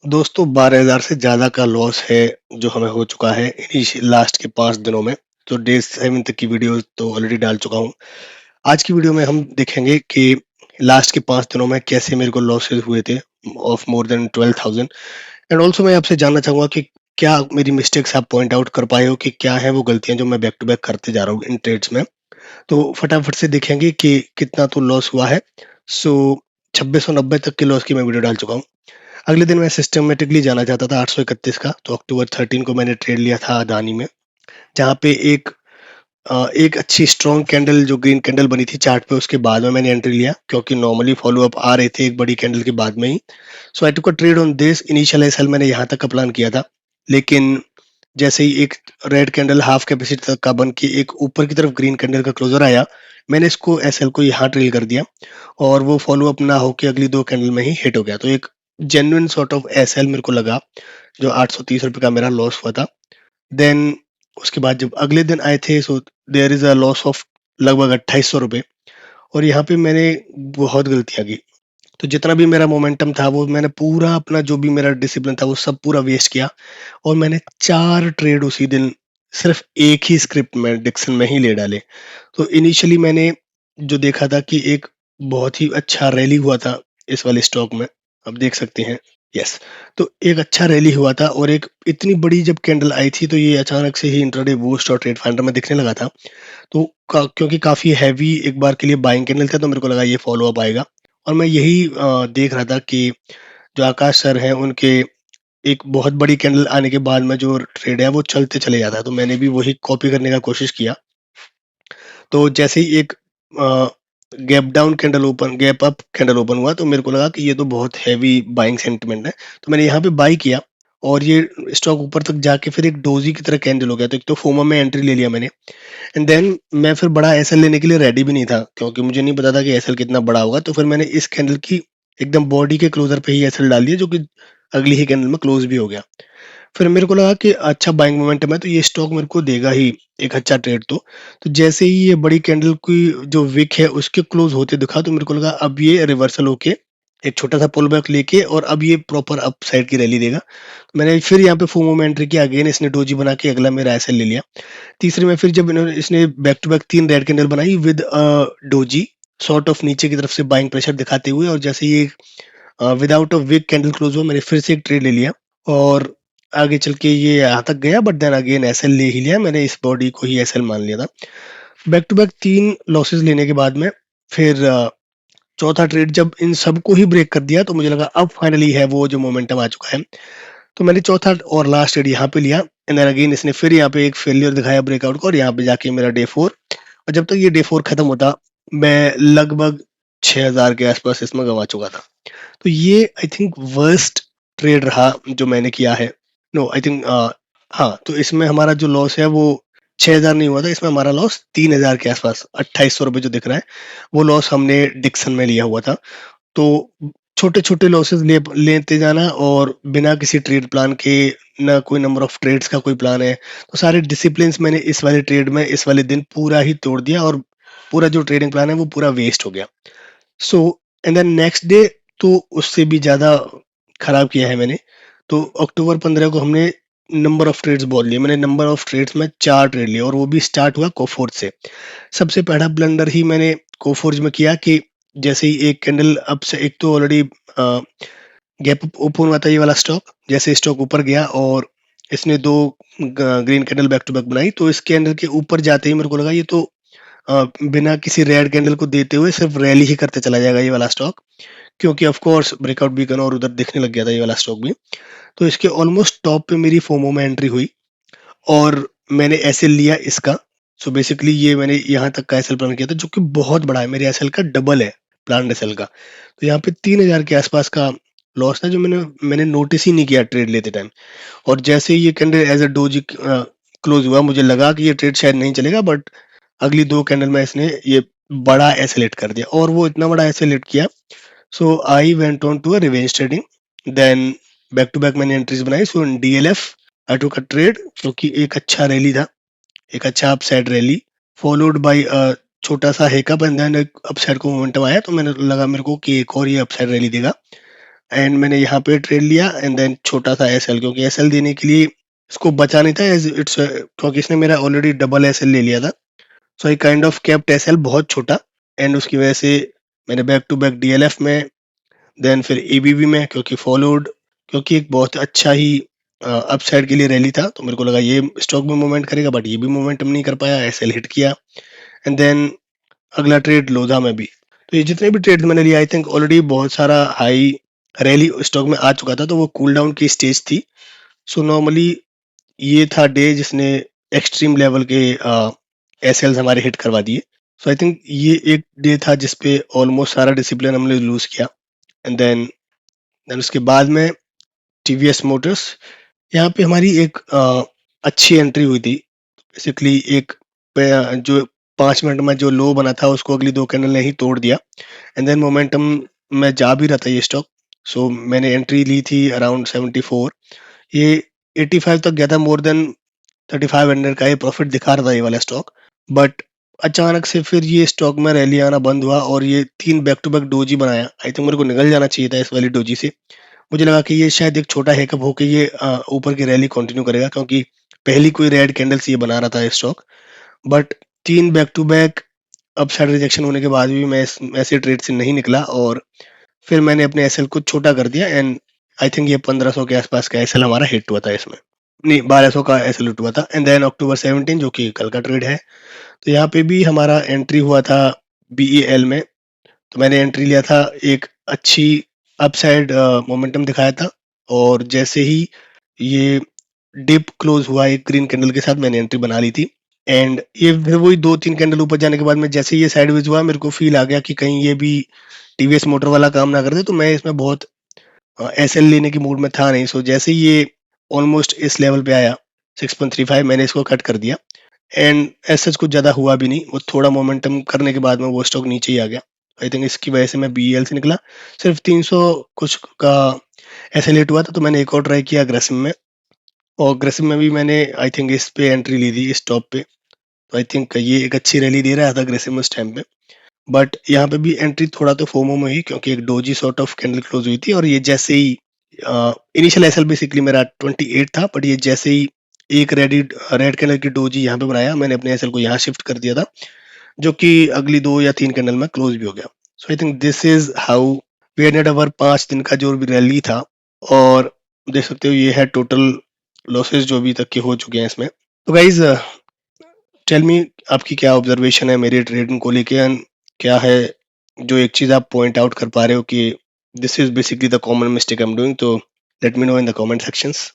दोस्तों 12,000 से ज़्यादा का लॉस है जो हमें हो चुका है लास्ट के 5 दिनों में। तो डे 7 तक की वीडियो तो ऑलरेडी डाल चुका हूँ। आज की वीडियो में हम देखेंगे कि लास्ट के 5 दिनों में कैसे मेरे को लॉसेस हुए थे of more than 12,000। And also मैं आपसे जानना चाहूँगा कि क्या मेरी मिस्टेक्स आप पॉइंट आउट कर पाए हो कि क्या है वो गलतियाँ जो मैं बैक टू बैक करते जा रहा हूँ इन ट्रेड्स में। तो फटाफट से देखेंगे कि कितना तो लॉस हुआ है। सो 2690 तक के लॉस की मैं वीडियो डाल चुका हूँ। अगले दिन मैं सिस्टमेटिकली जाना चाहता था 831 का, तो अक्टूबर 13 को मैंने ट्रेड लिया था अदानी में, जहाँ पे एक अच्छी स्ट्रॉन्ग कैंडल जो ग्रीन कैंडल बनी थी चार्ट पे, उसके बाद में मैंने एंट्री लिया क्योंकि नॉर्मली फॉलो अप आ रहे थे एक बड़ी कैंडल के बाद में ही। So I took a trade on this. Initial SL मैंने यहाँ तक का प्लान किया था, लेकिन जैसे ही एक रेड कैंडल हाफ कैपेसिटी तक का बन के एक ऊपर की तरफ ग्रीन कैंडल का क्लोजर आया, मैंने इसको एसएल को यहाँ ट्रेल कर दिया और वो फॉलो अप ना होके अगली 2 कैंडल में ही हिट हो गया। तो एक जेन्युइन सॉर्ट ऑफ एसएल मेरे को लगा, जो 830 रुपए का मेरा लॉस हुआ था। देन उसके बाद जब अगले दिन आए थे, so there is a loss of लगभग 2800 रुपये। और यहाँ पे मैंने बहुत गलतियां की। तो जितना भी मेरा मोमेंटम था वो मैंने पूरा अपना, जो भी मेरा डिसिप्लिन था वो सब पूरा वेस्ट किया। और मैंने 4 ट्रेड उसी दिन सिर्फ एक ही स्क्रिप्ट में डिक्सन में ही ले डाले। तो इनिशियली मैंने जो देखा था कि एक बहुत ही अच्छा रैली हुआ था इस वाले स्टॉक में, आप देख सकते हैं। यस। तो एक अच्छा रैली हुआ था और एक इतनी बड़ी जब कैंडल आई थी तो ये अचानक से ही इंट्राडे बूस्ट और ट्रेड फाइंडर में दिखने लगा था। तो क्योंकि काफी हैवी एक बार के लिए बाइंग कैंडल था, तो मेरे को लगा ये फॉलो अप आएगा। और मैं यही देख रहा था कि जो आकाश सर हैं उनके एक बहुत बड़ी कैंडल आने के बाद में जो ट्रेड है वो चलते चले जाता है, तो मैंने भी वही कॉपी करने का कोशिश किया। तो जैसे ही एक गैप अप कैंडल ओपन हुआ, तो मेरे को लगा कि ये तो बहुत हैवी बाइंग सेंटिमेंट है, तो मैंने यहाँ पे बाई किया। और ये स्टॉक ऊपर तक जाके फिर एक डोजी की तरह कैंडल हो गया, तो एक तो फोमा में एंट्री ले लिया मैंने। एंड देन मैं फिर बड़ा एसएल लेने के लिए रेडी भी नहीं था क्योंकि मुझे नहीं पता था कि एसएल कितना बड़ा होगा। तो फिर मैंने इस कैंडल की एकदम बॉडी के क्लोजर पे ही एसएल डाल दिया, जो कि अगली ही कैंडल में क्लोज भी हो गया। फिर मेरे को लगा कि अच्छा बाइंग मोमेंटम है तो ये स्टॉक मेरे को देगा ही एक अच्छा ट्रेड। तो जैसे ही ये बड़ी कैंडल की जो विक है उसके क्लोज होते दिखा, तो मेरे को लगा अब ये रिवर्सल होके एक छोटा सा पुल बैक लेके और अब ये प्रॉपर अप साइड की रैली देगा। मैंने फिर यहाँ पे फोमो में एंट्री किया, अगेन इसने डोजी बना के अगला मेरा एसएल ले लिया। तीसरे में फिर जब इसने back to back 3 red candle बनाई विद डोजी सॉर्ट ऑफ नीचे की तरफ से बाइंग प्रेशर दिखाते हुए, और जैसे ये without a week candle close हुआ, मैंने फिर से एक ट्रेड ले लिया। और आगे चल के ये यहाँ तक गया, बट देन अगेन एसएल ले ही लिया मैंने, इस बॉडी को ही एसएल मान लिया था। बैक टू बैक 3 लॉसेस लेने के बाद में फिर चौथा ट्रेड जब इन सबको ही ब्रेक कर दिया, तो मुझे लगा अब फाइनली है वो जो मोमेंटम आ चुका है। तो मैंने चौथा और लास्ट ट्रेड यहाँ पे लिया। एंड देन अगेन इसने फिर यहाँ पे एक फेलियर दिखाया ब्रेकआउट को, और यहाँ पे जाके मेरा डे 4। और जब तक ये डे 4 खत्म होता, मैं लगभग 6000 के आसपास इसमें गंवा चुका था। तो ये आई थिंक वर्स्ट ट्रेड रहा जो मैंने किया है। नो आई थिंक हाँ, तो इसमें हमारा जो लॉस है वो 6000 नहीं हुआ था, इसमें हमारा लॉस 3000 के आसपास, 2800 रुपये जो दिख रहा है वो लॉस हमने डिक्सन में लिया हुआ था। तो छोटे छोटे लॉसेस लेते जाना और बिना किसी ट्रेड प्लान के, ना कोई नंबर ऑफ ट्रेड्स का कोई प्लान है, तो सारे डिसिप्लिन मैंने इस वाले ट्रेड में इस वाले दिन पूरा ही तोड़ दिया, और पूरा जो ट्रेडिंग प्लान है वो पूरा वेस्ट हो गया। So and then next day तो उससे भी ज़्यादा खराब किया है मैंने। तो अक्टूबर 15 को हमने नंबर ऑफ ट्रेड्स बोल लिए, मैंने नंबर ऑफ ट्रेड्स में 4 ट्रेड लिए, और वो भी स्टार्ट हुआ कोफोर्ज से। सबसे पहला ब्लंडर ही मैंने कोफोर्ज में किया कि जैसे ही एक कैंडल अप से, एक तो ऑलरेडी गैप ओपन हुआ था ये वाला स्टॉक, जैसे स्टॉक ऊपर गया और इसने 2 green candle back to back बनाई, तो इस कैंडल के ऊपर जाते ही मेरे को लगा ये तो बिना किसी रेड कैंडल को देते हुए सिर्फ रैली ही करते चला जाएगा ये वाला स्टॉक, क्योंकि ऑफ कोर्स ब्रेकआउट भी करना और उधर दिखने लग गया था ये वाला स्टॉक भी। तो इसके ऑलमोस्ट टॉप पे मेरी फोमो में एंट्री हुई और मैंने एसएल लिया इसका। सो बेसिकली ये मैंने यहाँ तक का एसएल प्लान किया था जो कि बहुत बड़ा है, मेरे एसएल का डबल है प्लान एसएल का। तो यहाँ पे 3000 के आसपास का लॉस था जो मैंने मैंने नोटिस ही नहीं किया ट्रेड लेते टाइम। और जैसे ही ये candle as a doji close हुआ, मुझे लगा कि ये ट्रेड शायद नहीं चलेगा, बट अगली 2 कैंडल में इसने ये बड़ा एसएलेट कर दिया, और वो इतना बड़ा एसएलेट किया। So I went on to a revenge trading. Then back to back मैंने एंट्रीज बनाई। So in DLF I took a trade, क्योंकि एक अच्छा रैली था, एक अच्छा अपसाइड रैली फॉलोड बाय अ छोटा सा हेकअप, एंड देन एक अपसाइड को मोमेंटम आया, तो मैंने लगा मेरे को कि एक और ये अपसाइड रैली देगा। एंड मैंने यहाँ पे ट्रेड लिया एंड देन छोटा सा एसएल, क्योंकि एसएल देने के लिए इसको बचा नहीं था एज इट्स, क्योंकि इसने मेरा ऑलरेडी डबल एसएल ले लिया था। So I kind of kept SL बहुत छोटा, एंड उसकी वजह से मैंने बैक टू बैक डीएलएफ में, देन फिर एबीबी में, क्योंकि फॉलोड, क्योंकि एक बहुत अच्छा ही अपसाइड के लिए रैली था, तो मेरे को लगा ये स्टॉक भी मूवमेंट करेगा, बट ये भी मोमेंटम नहीं कर पाया, एसएल हिट किया। एंड देन अगला ट्रेड लोधा में भी। तो ये जितने भी ट्रेड मैंने लिए, आई थिंक ऑलरेडी बहुत सारा हाई रैली स्टॉक में आ चुका था, तो वो कूल डाउन की स्टेज थी। सो नॉर्मली ये था डे जिसने एक्सट्रीम लेवल के एसएल्स हमारे हिट करवा दिए। सो आई थिंक ये एक डे था जिसपे ऑलमोस्ट सारा डिसिप्लिन हमने लूज किया। एंड देन उसके बाद में टीवीएस मोटर्स, यहाँ पे हमारी एक अच्छी एंट्री हुई थी। बेसिकली एक जो 5 मिनट में जो लो बना था उसको अगली 2 कैंडल ने ही तोड़ दिया, एंड देन मोमेंटम में जा भी रहा था ये स्टॉक। सो मैंने एंट्री ली थी अराउंड 74, ये 85 तक गया था, मोर देन 3500 का ये प्रॉफिट दिखा रहा था ये वाला स्टॉक। बट अचानक से फिर ये स्टॉक में रैली आना बंद हुआ और ये 3 बैक टू बैक डोजी बनाया। आई थिंक मेरे को निकल जाना चाहिए था इस वाली डोजी से। मुझे लगा कि ये शायद एक छोटा हेकअप होकर ये ऊपर की रैली कंटिन्यू करेगा, क्योंकि पहली कोई रेड कैंडल से ये बना रहा था stock. But 3 back to back upside rejection होने के बाद भी मैं ऐसे ट्रेड से नहीं निकला, और फिर मैंने अपने एसएल को छोटा कर दिया, एंड आई थिंक ये 1500 के आसपास का एसएल हमारा हिट हुआ था इसमें, नहीं 1200 का एसएल हिट हुआ था। एंड देन अक्टूबर 17 जो कि कल का ट्रेड है, तो यहाँ पे भी हमारा एंट्री हुआ था बीईएल में। तो मैंने एंट्री लिया था, एक अच्छी अपसाइड मोमेंटम दिखाया था, और जैसे ही ये डिप क्लोज हुआ एक ग्रीन कैंडल के साथ, मैंने एंट्री बना ली थी। एंड ये फिर वही 2-3 कैंडल ऊपर जाने के बाद में जैसे ये साइडवेज हुआ, मेरे को फील आ गया कि कहीं ये भी टीवीएस मोटर वाला काम ना कर दे, तो मैं इसमें बहुत एसएल लेने की मूड में था नहीं। सो जैसे ही ये ऑलमोस्ट इस लेवल पे आया 6.35, मैंने इसको कट कर दिया, एंड ऐसा कुछ ज़्यादा हुआ भी नहीं, वो थोड़ा मोमेंटम करने के बाद में वो स्टॉक नीचे ही आ गया। आई थिंक इसकी वजह से मैं बीएल से निकला, सिर्फ 300 कुछ का ऐसे लेट हुआ था, तो मैंने एक और ट्राई किया अग्रेसिव में, और अग्रेसिव में भी मैंने आई थिंक इस पे एंट्री ली थी इस टॉप पे। तो आई थिंक ये एक अच्छी रैली दे रहा था अग्रेसिव में उस टाइम पे। बट यहाँ पे भी एंट्री थोड़ा तो फोमो में हुई, क्योंकि एक doji sort of candle close हुई थी, और ये जैसे ही इनिशियल एसएल बेसिकली मेरा 28 था, बट ये जैसे ही एक रेड कैंडल की डोजी यहाँ पे बनाया, मैंने अपने एसएल को यहाँ शिफ्ट कर दिया था, जो कि अगली 2 या 3 कैंडल में क्लोज भी हो गया। So I think this is how we ended our 5 दिन का जो भी रैली था। और देख सकते हो ये है टोटल लॉसेस जो अभी तक के हो चुके हैं इसमें। तो गाइज टेल मी, आपकी क्या ऑब्जर्वेशन है मेरे ट्रेडिंग को लेके, एंड क्या है जो एक चीज आप पॉइंट आउट कर पा रहे हो कि this is basically the common mistake I am doing. तो let me know in the comment sections.